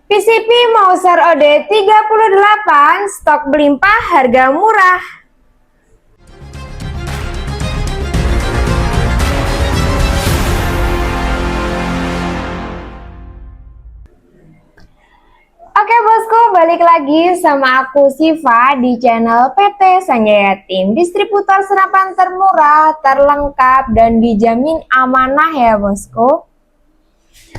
PCP Mouser OD38, stok berlimpah, harga murah. Oke bosku, balik lagi sama aku Siva di channel PT Sanjaya Tim, distributor senapan termurah, terlengkap, dan dijamin amanah ya bosku.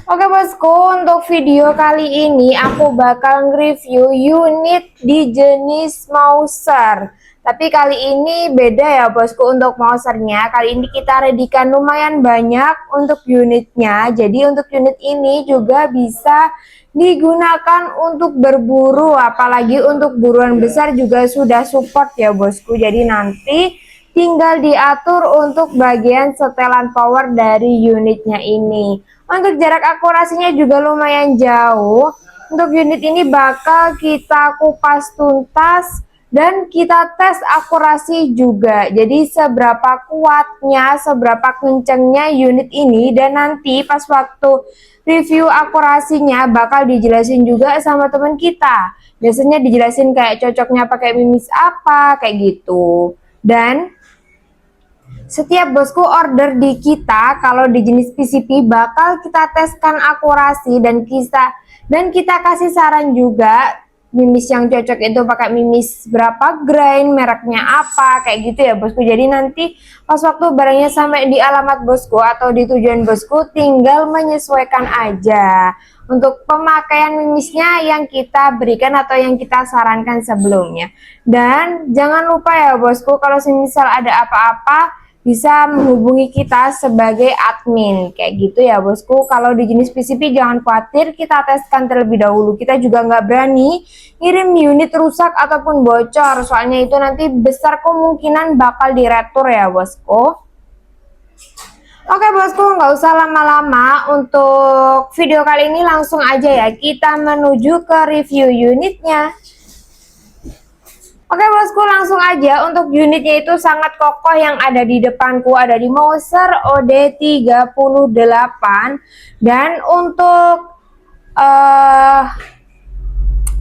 Oke bosku, untuk video kali ini aku bakal nge-review unit di jenis Mouser. Tapi kali ini beda ya bosku untuk Mousernya. Kali ini kita readykan lumayan banyak untuk unitnya. Jadi untuk unit ini juga bisa digunakan untuk berburu, apalagi untuk buruan besar juga sudah support ya bosku. Jadi nanti tinggal diatur untuk bagian setelan power dari unitnya ini. Untuk jarak akurasinya juga lumayan jauh. Untuk unit ini bakal kita kupas tuntas dan kita tes akurasi juga. Jadi seberapa kuatnya, seberapa kencengnya unit ini, dan nanti pas waktu review akurasinya bakal dijelasin juga sama teman kita. Biasanya dijelasin kayak cocoknya pakai mimis apa, kayak gitu. Dan setiap bosku order di kita kalau di jenis PCP bakal kita teskan akurasi dan kita kasih saran juga mimis yang cocok itu pakai mimis berapa grain, mereknya apa, kayak gitu ya bosku. Jadi nanti pas waktu barangnya sampai di alamat bosku atau di tujuan bosku tinggal menyesuaikan aja untuk pemakaian mimisnya yang kita berikan atau yang kita sarankan sebelumnya. Dan jangan lupa ya bosku, kalau semisal ada apa-apa bisa menghubungi kita sebagai admin kayak gitu ya bosku. Kalau di jenis PCP jangan khawatir, kita teskan terlebih dahulu. Kita juga nggak berani ngirim unit rusak ataupun bocor, soalnya itu nanti besar kemungkinan bakal diretur ya bosku. Oke bosku, nggak usah lama-lama, untuk video kali ini langsung aja ya kita menuju ke review unitnya. Oke bosku, langsung aja. Untuk unitnya itu sangat kokoh yang ada di depanku, ada di Mouser OD38. Dan untuk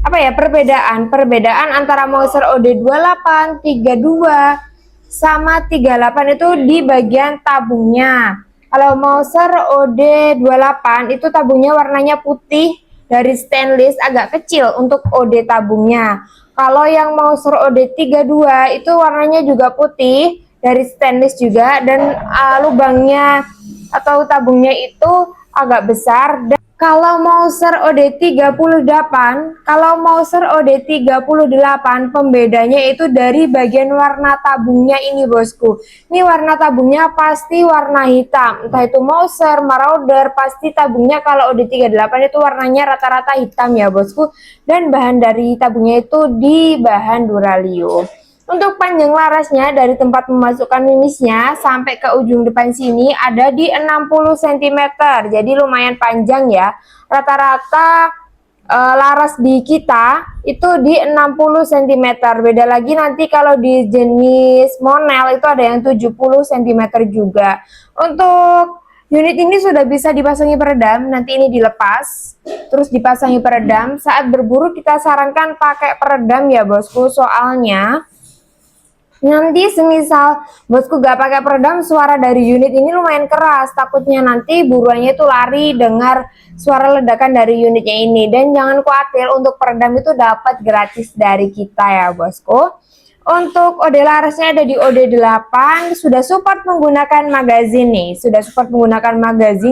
apa ya, perbedaan antara Mouser OD28, 32 sama 38 itu di bagian tabungnya. Kalau Mouser OD28 itu tabungnya warnanya putih dari stainless, agak kecil untuk OD tabungnya. Kalau yang Mouser OD32 itu warnanya juga putih dari stainless juga, dan lubangnya atau tabungnya itu agak besar. Dan kalau Mouser OD38 pembedanya itu dari bagian warna tabungnya ini bosku. Ini warna tabungnya pasti warna hitam, entah itu Mouser, Marauder, pasti tabungnya kalau OD38 itu warnanya rata-rata hitam ya bosku. Dan bahan dari tabungnya itu di bahan Duralio. Untuk panjang larasnya dari tempat memasukkan mimisnya sampai ke ujung depan sini ada di 60 cm. Jadi lumayan panjang ya. Rata-rata laras di kita itu di 60 cm. Beda lagi nanti kalau di jenis Monel itu ada yang 70 cm juga. Untuk unit ini sudah bisa dipasangi peredam, nanti ini dilepas, terus dipasangi peredam. Saat berburu kita sarankan pakai peredam ya bosku, soalnya nanti semisal bosku gak pakai peredam, suara dari unit ini lumayan keras. Takutnya nanti buruannya itu lari dengar suara ledakan dari unitnya ini. Dan jangan khawatir, untuk peredam itu dapat gratis dari kita ya bosku. Untuk OD larasnya ada di OD8, sudah support menggunakan magazin nih,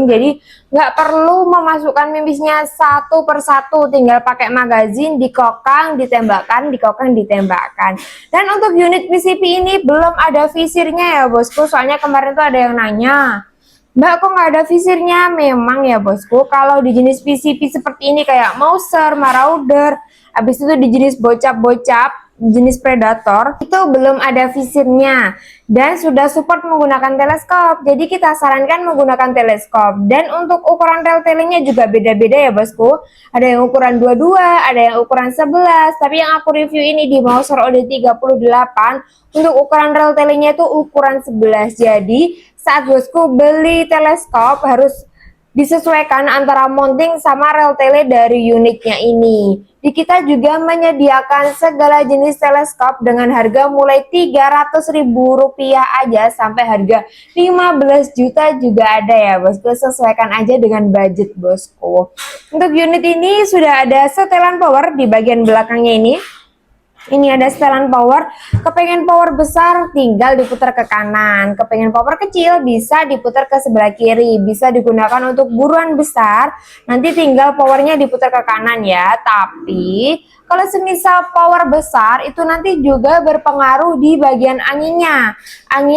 jadi nggak perlu memasukkan mimisnya satu persatu, tinggal pakai magazin, dikokang, ditembakkan. Dan untuk unit PCP ini belum ada visirnya ya bosku, soalnya kemarin tuh ada yang nanya, Mbak kok nggak ada visirnya? Memang ya bosku, kalau di jenis PCP seperti ini kayak Mouser, Marauder, habis itu di jenis bocap-bocap, jenis Predator, itu belum ada visirnya dan sudah support menggunakan teleskop. Jadi kita sarankan menggunakan teleskop. Dan untuk ukuran rel-tailingnya juga beda-beda ya bosku. Ada yang ukuran 22, ada yang ukuran 11. Tapi yang aku review ini di Mouser OD38, untuk ukuran rel-tailingnya itu ukuran 11. Jadi saat bosku beli teleskop harus disesuaikan antara mounting sama rel tele dari unitnya ini. Di kita juga menyediakan segala jenis teleskop dengan harga mulai Rp300.000 aja sampai harga 15 juta juga ada ya bosku. Sesuaikan aja dengan budget bosku. Untuk unit ini sudah ada setelan power di bagian belakangnya ini. Ini ada setelan power, kepengen power besar tinggal diputar ke kanan, kepengen power kecil bisa diputar ke sebelah kiri, bisa digunakan untuk buruan besar, nanti tinggal powernya diputar ke kanan ya. Tapi kalau semisal power besar itu nanti juga berpengaruh di bagian anginnya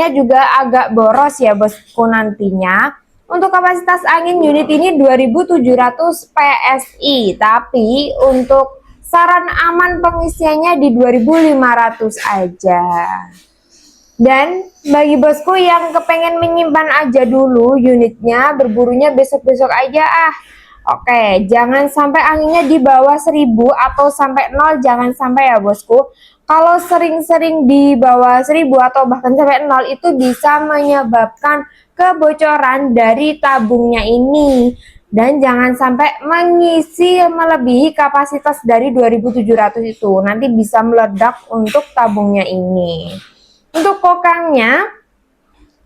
juga agak boros ya bosku nantinya. Untuk kapasitas angin unit ini 2700 PSI, tapi untuk saran aman pengisiannya di 2500 aja. Dan bagi bosku yang kepengen menyimpan aja dulu unitnya, berburunya besok-besok aja Oke, jangan sampai anginnya di bawah 1000 atau sampai 0, jangan sampai ya bosku. Kalau sering-sering di bawah 1000 atau bahkan sampai 0 itu bisa menyebabkan kebocoran dari tabungnya ini. Dan jangan sampai mengisi melebihi kapasitas dari 2700 itu, nanti bisa meledak untuk tabungnya ini. Untuk kokangnya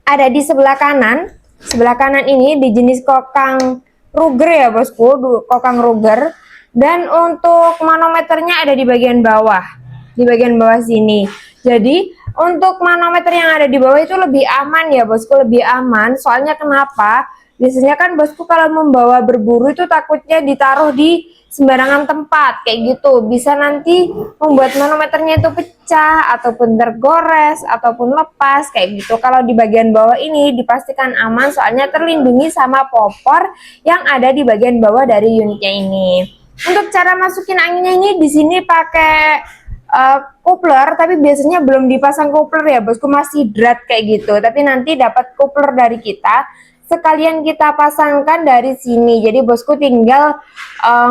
ada di sebelah kanan. Sebelah kanan ini di jenis kokang Ruger ya bosku, kokang Ruger. Dan untuk manometernya ada di bagian bawah, sini. Jadi untuk manometer yang ada di bawah itu lebih aman ya bosku, lebih aman. Soalnya kenapa? Biasanya kan bosku kalau membawa berburu itu takutnya ditaruh di sembarangan tempat kayak gitu, bisa nanti membuat manometernya itu pecah ataupun tergores ataupun lepas kayak gitu. Kalau di bagian bawah ini dipastikan aman, soalnya terlindungi sama popor yang ada di bagian bawah dari unitnya ini. Untuk cara masukin anginnya ini di sini pakai coupler, tapi biasanya belum dipasang coupler ya bosku, masih drat kayak gitu. Tapi nanti dapat coupler dari kita, sekalian kita pasangkan dari sini. Jadi bosku tinggal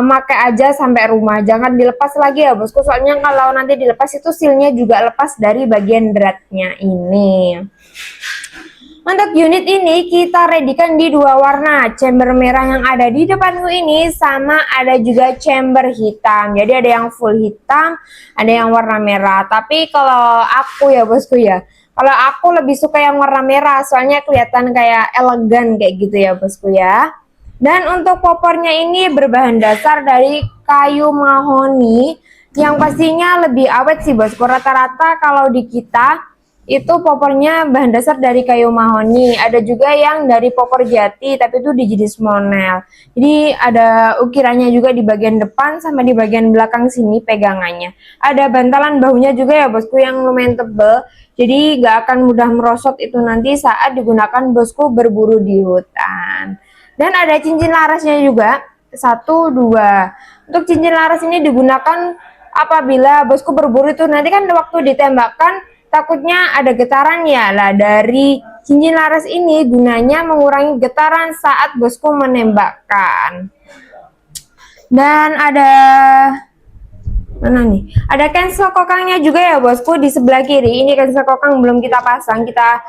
pakai aja sampai rumah, jangan dilepas lagi ya bosku, soalnya kalau nanti dilepas itu sealnya juga lepas dari bagian dratnya ini. Untuk unit ini kita readykan di dua warna, chamber merah yang ada di depanku ini sama ada juga chamber hitam. Jadi ada yang full hitam, ada yang warna merah. Tapi kalau aku ya bosku ya, kalau aku lebih suka yang warna merah, soalnya kelihatan kayak elegan kayak gitu ya bosku ya. Dan untuk popornya ini berbahan dasar dari kayu mahoni, yang pastinya lebih awet sih bosku. Rata-rata kalau di kita itu popornya bahan dasar dari kayu mahoni. Ada juga yang dari popor jati, tapi itu di jenis monel. Jadi ada ukirannya juga di bagian depan sama di bagian belakang sini pegangannya. Ada bantalan bahunya juga ya bosku yang lumayan tebel, jadi gak akan mudah merosot itu nanti saat digunakan bosku berburu di hutan. Dan ada cincin larasnya juga, 1, 2. Untuk cincin laras ini digunakan apabila bosku berburu itu nanti kan waktu ditembakkan takutnya ada getaran ya lah. Dari cincin laras ini gunanya mengurangi getaran saat bosku menembakkan. Dan ada mana nih? Ada cancel kokangnya juga ya bosku di sebelah kiri. Ini cancel kokang belum kita pasang, kita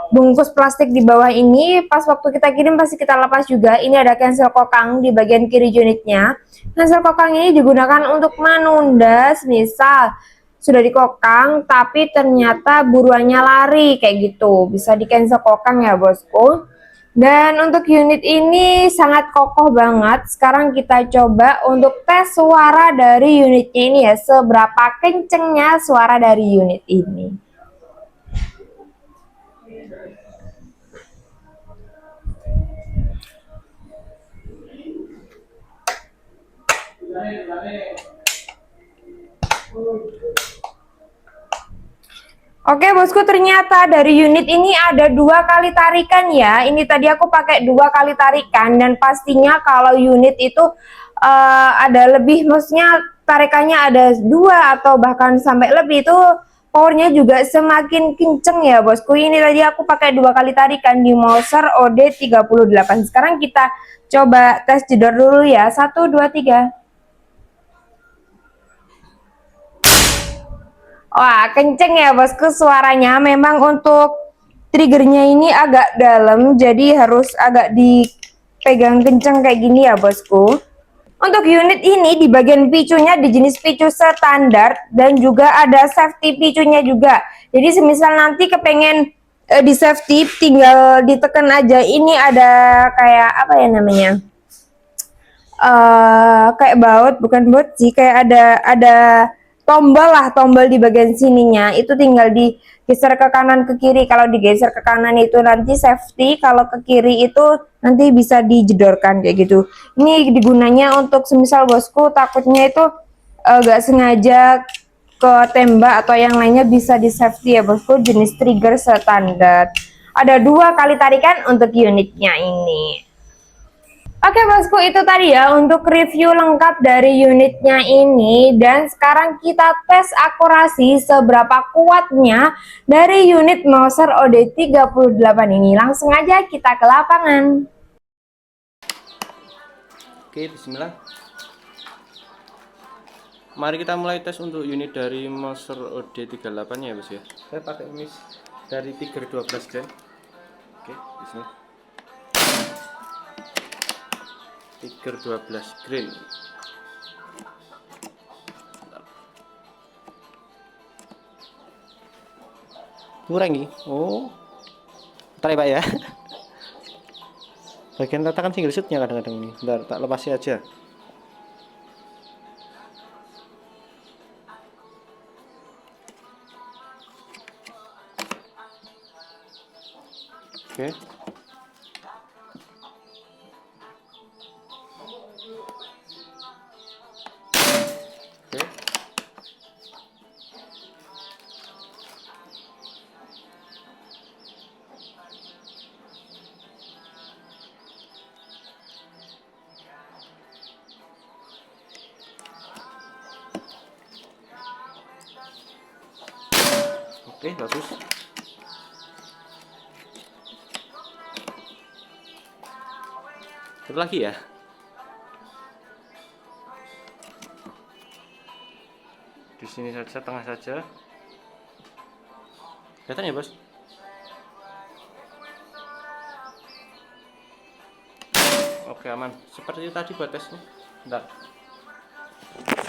bungkus plastik di bawah ini. Pas waktu kita kirim pasti kita lepas juga. Ini ada cancel kokang di bagian kiri unitnya. Cancel kokang ini digunakan untuk menunda misal sudah dikokang tapi ternyata buruannya lari kayak gitu, bisa di cancel kokang ya bosku. Dan untuk unit ini sangat kokoh banget. Sekarang kita coba untuk tes suara dari unitnya ini ya, seberapa kencengnya suara dari unit ini. Oke bosku, ternyata dari unit ini ada 2 kali tarikan ya. Ini tadi aku pakai 2 kali tarikan, dan pastinya kalau unit itu ada lebih, maksudnya tarikannya ada 2 atau bahkan sampai lebih, itu powernya juga semakin kenceng ya bosku. Ini tadi aku pakai 2 kali tarikan di Moser OD38. Sekarang kita coba tes jedor dulu ya. 1, 2, 3. Wah, kenceng ya bosku suaranya. Memang untuk triggernya ini agak dalam, jadi harus agak dipegang kenceng kayak gini ya bosku. Untuk unit ini di bagian picunya di jenis picu standar dan juga ada safety picunya juga. Jadi semisal nanti kepengen di safety tinggal ditekan aja. Ini ada kayak apa ya namanya? Kayak baut, bukan baut sih, kayak ada tombol lah, tombol di bagian sininya itu tinggal digeser ke kanan ke kiri. Kalau digeser ke kanan itu nanti safety, kalau ke kiri itu nanti bisa dijedorkan kayak gitu. Ini digunanya untuk semisal bosku takutnya itu gak sengaja ke tembak atau yang lainnya, bisa di safety ya bosku, jenis trigger standar. Ada 2 kali tarikan untuk unitnya ini. Oke bosku, itu tadi ya untuk review lengkap dari unitnya ini. Dan sekarang kita tes akurasi seberapa kuatnya dari unit Mouser OD38 ini. Langsung aja kita ke lapangan. Oke, bismillah. Mari kita mulai tes untuk unit dari Mouser OD38 ya bos ya. Saya pakai miss dari Tiger 12 gen. Oke, bismillah. Tiger 12 green. Kurang nih. Oh. Bentar ya, Pak ya. Bagian ratakan single shootnya kadang-kadang ini. Bentar, tak lepasi aja. Oke. Oke, bagus. Satu lagi ya. Di sini saja, tengah saja. Kelihatan ya, Bos? Oke, aman. Seperti tadi buat tesnya. Bentar.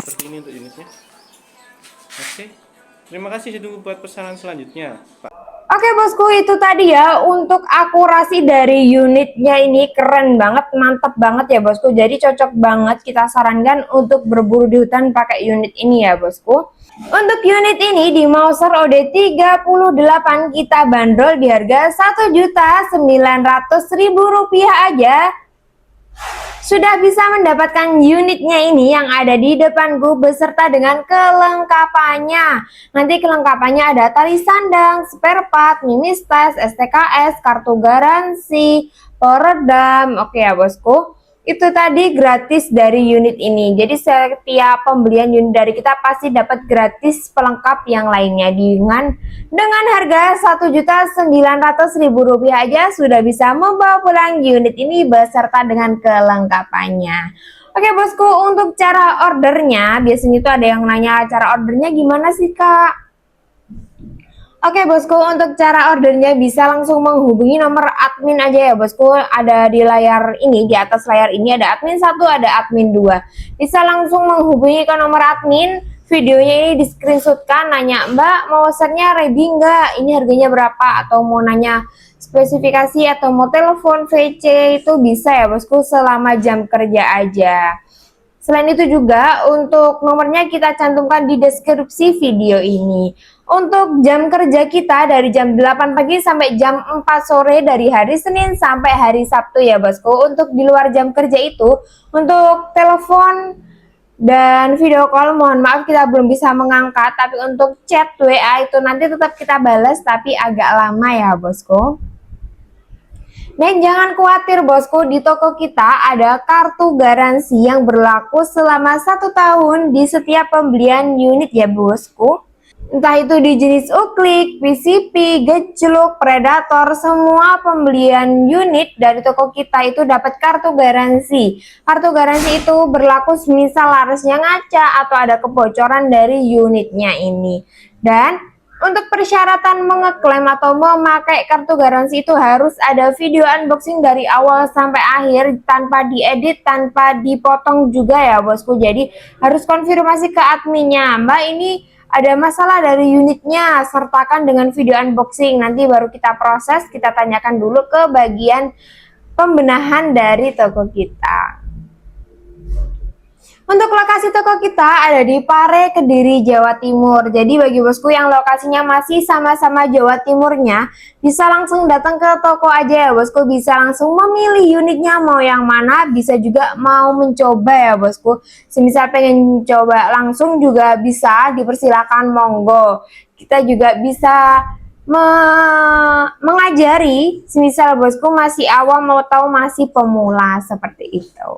Seperti ini untuk unitnya. Oke. Terima kasih, saya tunggu buat pesanan selanjutnya, Pak. Oke bosku, itu tadi ya untuk akurasi dari unitnya ini. Keren banget, mantap banget ya bosku. Jadi cocok banget, kita sarankan untuk berburu di hutan pakai unit ini ya bosku. Untuk unit ini di Mouser OD38 kita bandrol di harga Rp1.900.000 aja. Sudah bisa mendapatkan unitnya ini yang ada di depanku beserta dengan kelengkapannya. Nanti kelengkapannya ada tali sandang, spare part, mimis tes, STKS, kartu garansi, peredam. Oke ya bosku, itu tadi gratis dari unit ini. Jadi setiap pembelian unit dari kita pasti dapat gratis pelengkap yang lainnya. Dengan harga Rp1.900.000 aja sudah bisa membawa pulang unit ini beserta dengan kelengkapannya. Oke bosku, untuk cara ordernya, biasanya itu ada yang nanya cara ordernya gimana sih kak? Oke bosku, untuk cara ordernya bisa langsung menghubungi nomor admin aja ya bosku. Ada di layar ini, di atas layar ini ada admin 1, ada admin 2. Bisa langsung menghubungi ke nomor admin. Videonya ini di screenshotkan, nanya mbak Mousernya ready nggak, ini harganya berapa, atau mau nanya spesifikasi atau mau telepon VC, itu bisa ya bosku selama jam kerja aja. Selain itu juga untuk nomornya kita cantumkan di deskripsi video ini. Untuk jam kerja kita dari jam 8 pagi sampai jam 4 sore dari hari Senin sampai hari Sabtu ya bosku. Untuk di luar jam kerja itu, untuk telepon dan video call mohon maaf kita belum bisa mengangkat. Tapi untuk chat WA itu nanti tetap kita balas tapi agak lama ya bosku. Dan jangan khawatir bosku, di toko kita ada kartu garansi yang berlaku selama 1 tahun di setiap pembelian unit ya bosku. Entah itu di jenis uklik, PCP, gejluk, predator, semua pembelian unit dari toko kita itu dapat kartu garansi. Kartu garansi itu berlaku semisal larasnya ngaca atau ada kebocoran dari unitnya ini. Dan Untuk persyaratan mengeklaim atau memakai kartu garansi itu harus ada video unboxing dari awal sampai akhir tanpa diedit, tanpa dipotong juga ya bosku. Jadi harus konfirmasi ke adminnya, Mbak ini ada masalah dari unitnya, sertakan dengan video unboxing. Nanti baru kita proses, kita tanyakan dulu ke bagian pembenahan dari toko kita. Untuk lokasi toko kita ada di Pare, Kediri, Jawa Timur. Jadi bagi bosku yang lokasinya masih sama-sama Jawa Timurnya, bisa langsung datang ke toko aja ya bosku. Bisa langsung memilih unitnya mau yang mana, bisa juga mau mencoba ya bosku. Semisal pengen coba langsung juga bisa, dipersilakan monggo. Kita juga bisa mengajari, semisal bosku masih awam atau masih pemula seperti itu.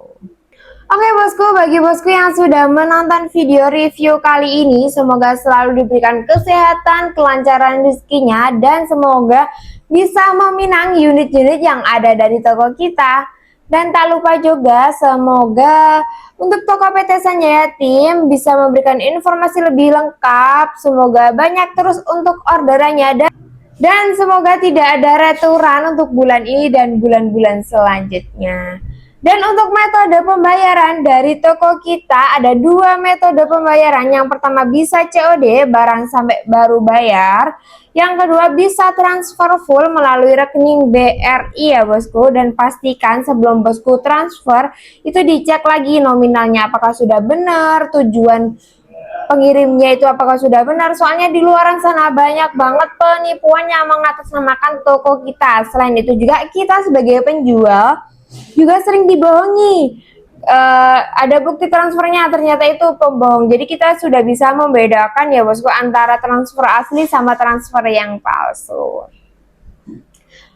Oke bosku, bagi bosku yang sudah menonton video review kali ini, semoga selalu diberikan kesehatan, kelancaran rezekinya, dan semoga bisa meminang unit-unit yang ada dari toko kita. Dan tak lupa juga, semoga untuk toko PT Sanjaya Team bisa memberikan informasi lebih lengkap, semoga banyak terus untuk orderannya, dan semoga tidak ada returan untuk bulan ini dan bulan-bulan selanjutnya. Dan untuk metode pembayaran dari toko kita ada dua metode pembayaran. Yang pertama bisa COD, barang sampai baru bayar. Yang kedua bisa transfer full melalui rekening BRI ya bosku. Dan pastikan sebelum bosku transfer itu dicek lagi nominalnya apakah sudah benar, tujuan pengirimnya itu apakah sudah benar. Soalnya di luaran sana banyak banget penipuan yang mengatasnamakan toko kita. Selain itu juga kita sebagai penjual juga sering dibohongi. Ada bukti transfernya ternyata itu pembohong. Jadi kita sudah bisa membedakan ya bosku antara transfer asli sama transfer yang palsu.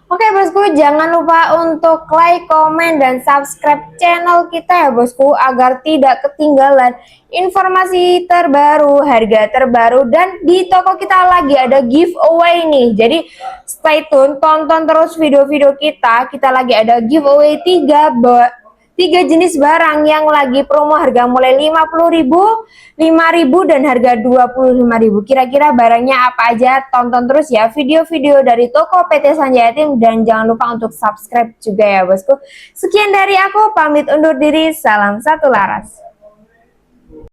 Oke bosku, jangan lupa untuk like, komen, dan subscribe channel kita ya bosku agar tidak ketinggalan informasi terbaru, harga terbaru, dan di toko kita lagi ada giveaway nih. Jadi stay tune, tonton terus video-video kita. Kita lagi ada giveaway 3 jenis barang yang lagi promo harga mulai 50.000, 5.000, dan harga 25.000. Kira-kira barangnya apa aja? Tonton terus ya video-video dari toko PT Sanjaya Team dan jangan lupa untuk subscribe juga ya bosku. Sekian dari aku, pamit undur diri, salam satu laras.